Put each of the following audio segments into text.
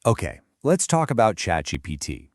Okay, let's talk about ChatGPT.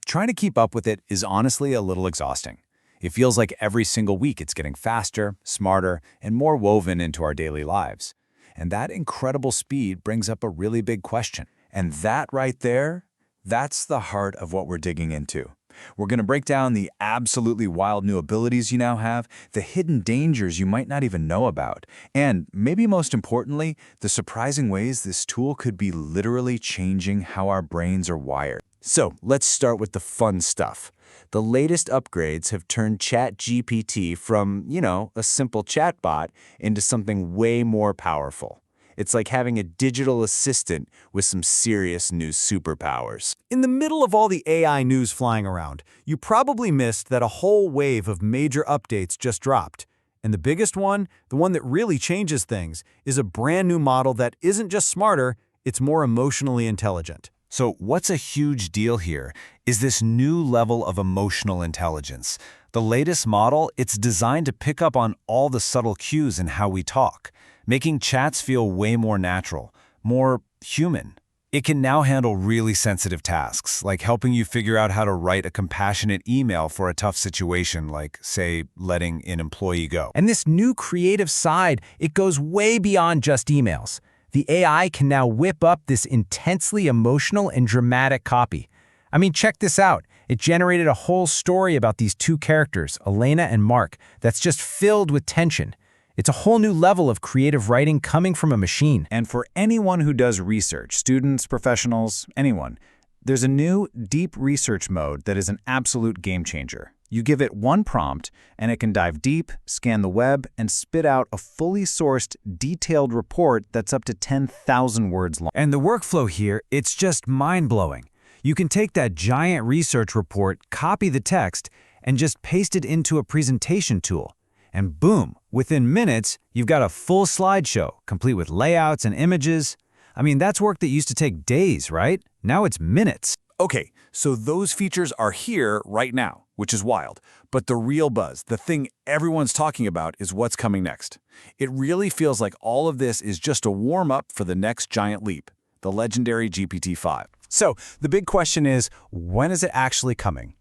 Trying to keep up with it is honestly a little exhausting. It feels like every single week it's getting faster, smarter, and more woven into our daily lives. And that incredible speed brings up a really big question. And that right there, that's the heart of what we're digging into. We're going to break down the absolutely wild new abilities you now have, the hidden dangers you might not even know about, and maybe most importantly, the surprising ways this tool could be literally changing how our brains are wired. So let's start with the fun stuff. The latest upgrades have turned ChatGPT from, a simple chatbot into something way more powerful. It's like having a digital assistant with some serious new superpowers. In the middle of all the AI news flying around, you probably missed that a whole wave of major updates just dropped. And the biggest one, the one that really changes things, is a brand new model that isn't just smarter, it's more emotionally intelligent. So what's a huge deal here is this new level of emotional intelligence. The latest model, it's designed to pick up on all the subtle cues in how we talk, making chats feel way more natural, more human. It can now handle really sensitive tasks, like helping you figure out how to write a compassionate email for a tough situation, like, say, letting an employee go. And this new creative side, it goes way beyond just emails. The AI can now whip up this intensely emotional and dramatic copy. I mean, check this out. It generated a whole story about these two characters, Elena and Mark, that's just filled with tension. It's a whole new level of creative writing coming from a machine. And for anyone who does research, students, professionals, anyone, there's a new deep research mode that is an absolute game changer. You give it one prompt, and it can dive deep, scan the web, and spit out a fully sourced, detailed report that's up to 10,000 words long. And the workflow here, it's just mind-blowing. You can take that giant research report, copy the text, and just paste it into a presentation tool. And boom, within minutes, you've got a full slideshow, complete with layouts and images. I mean, that's work that used to take days, right? Now it's minutes. Okay, so those features are here right now, which is wild. But the real buzz, the thing everyone's talking about, is what's coming next. It really feels like all of this is just a warm-up for the next giant leap, the legendary GPT-5. So the big question is, when is it actually coming?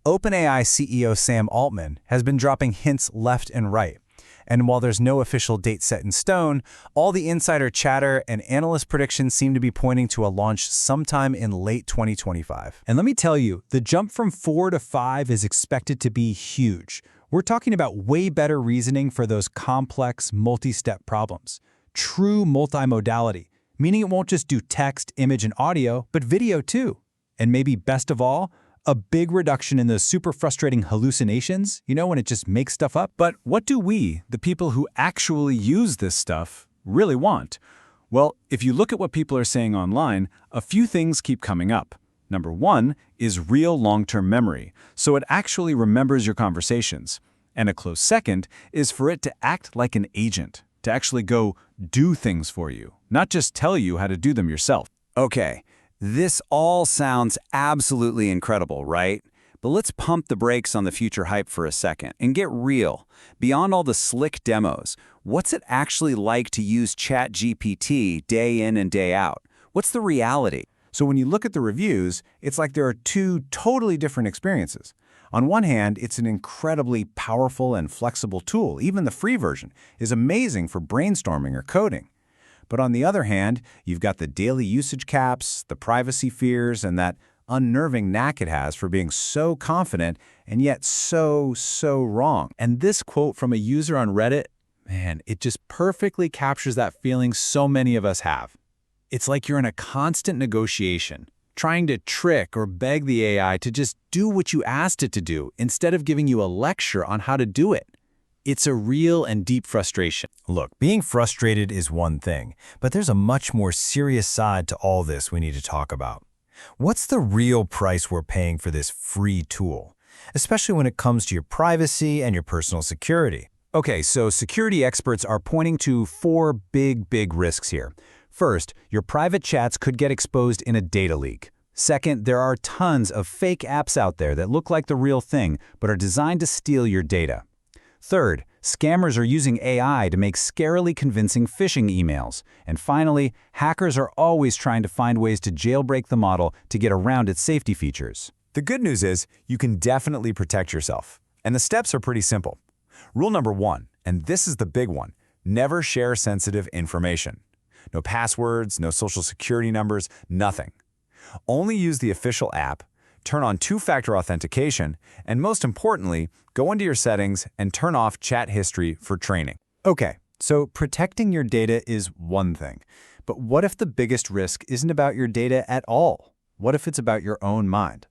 OpenAI CEO Sam Altman has been dropping hints left and right. And while there's no official date set in stone, all the insider chatter and analyst predictions seem to be pointing to a launch sometime in late 2025. And let me tell you, the jump from 4 to 5 is expected to be huge. We're talking about way better reasoning for those complex, multi-step problems. True multimodality, meaning it won't just do text, image, and audio, but video too. And maybe best of all, a big reduction in those super frustrating hallucinations, when it just makes stuff up. But what do we, the people who actually use this stuff, really want? Well, if you look at what people are saying online, a few things keep coming up. Number one is real long-term memory, so it actually remembers your conversations. And a close second is for it to act like an agent, to actually go do things for you, not just tell you how to do them yourself. Okay. This all sounds absolutely incredible, right? But let's pump the brakes on the future hype for a second and get real. Beyond all the slick demos, what's it actually like to use ChatGPT day in and day out? What's the reality? So when you look at the reviews, it's like there are two totally different experiences. On one hand, it's an incredibly powerful and flexible tool. Even the free version is amazing for brainstorming or coding. But on the other hand, you've got the daily usage caps, the privacy fears, and that unnerving knack it has for being so confident and yet so wrong. And this quote from a user on Reddit, man, it just perfectly captures that feeling so many of us have. It's like you're in a constant negotiation, trying to trick or beg the AI to just do what you asked it to do instead of giving you a lecture on how to do it. It's a real and deep frustration. Look, being frustrated is one thing, but there's a much more serious side to all this we need to talk about. What's the real price we're paying for this free tool, especially when it comes to your privacy and your personal security? Okay, so security experts are pointing to 4 big risks here. First, your private chats could get exposed in a data leak. Second, there are tons of fake apps out there that look like the real thing, but are designed to steal your data. Third, Scammers are using AI to make scarily convincing phishing emails. And finally, hackers are always trying to find ways to jailbreak the model to get around its safety features. The good news is you can definitely protect yourself. And the steps are pretty simple. Rule number 1, and this is the big one, never share sensitive information. No passwords, no social security numbers, nothing. Only use the official app, turn on two-factor authentication, and most importantly, go into your settings and turn off chat history for training. Okay, so protecting your data is one thing. But what if the biggest risk isn't about your data at all? What if it's about your own mind?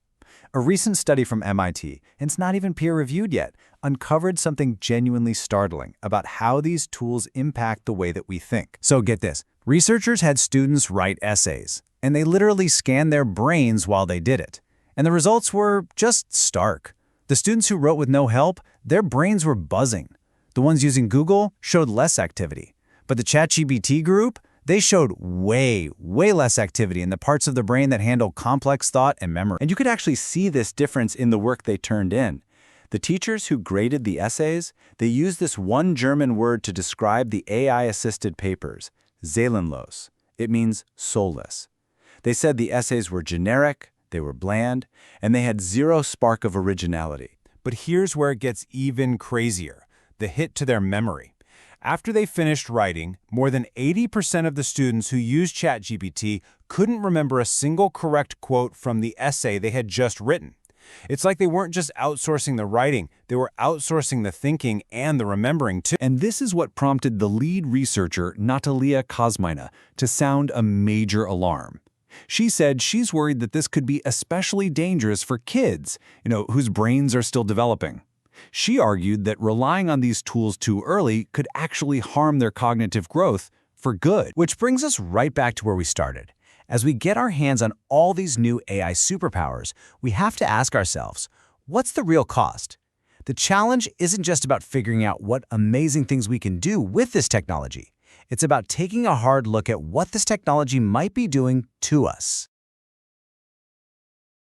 A recent study from MIT, and it's not even peer-reviewed yet, uncovered something genuinely startling about how these tools impact the way that we think. So get this. Researchers had students write essays, and they literally scanned their brains while they did it. And the results were just stark. The students who wrote with no help, their brains were buzzing. The ones using Google showed less activity. But the ChatGPT group, they showed way less activity in the parts of the brain that handle complex thought and memory. And you could actually see this difference in the work they turned in. The teachers who graded the essays, they used this one German word to describe the AI-assisted papers, seelenlos. It means soulless. They said the essays were generic, they were bland, and they had zero spark of originality. But here's where it gets even crazier, the hit to their memory. After they finished writing, more than 80% of the students who used ChatGPT couldn't remember a single correct quote from the essay they had just written. It's like they weren't just outsourcing the writing, they were outsourcing the thinking and the remembering too. And this is what prompted the lead researcher, Natalia Kosmina, to sound a major alarm. She said she's worried that this could be especially dangerous for kids, whose brains are still developing. She argued that relying on these tools too early could actually harm their cognitive growth for good. Which brings us right back to where we started. As we get our hands on all these new AI superpowers, we have to ask ourselves, what's the real cost? The challenge isn't just about figuring out what amazing things we can do with this technology. It's about taking a hard look at what this technology might be doing to us.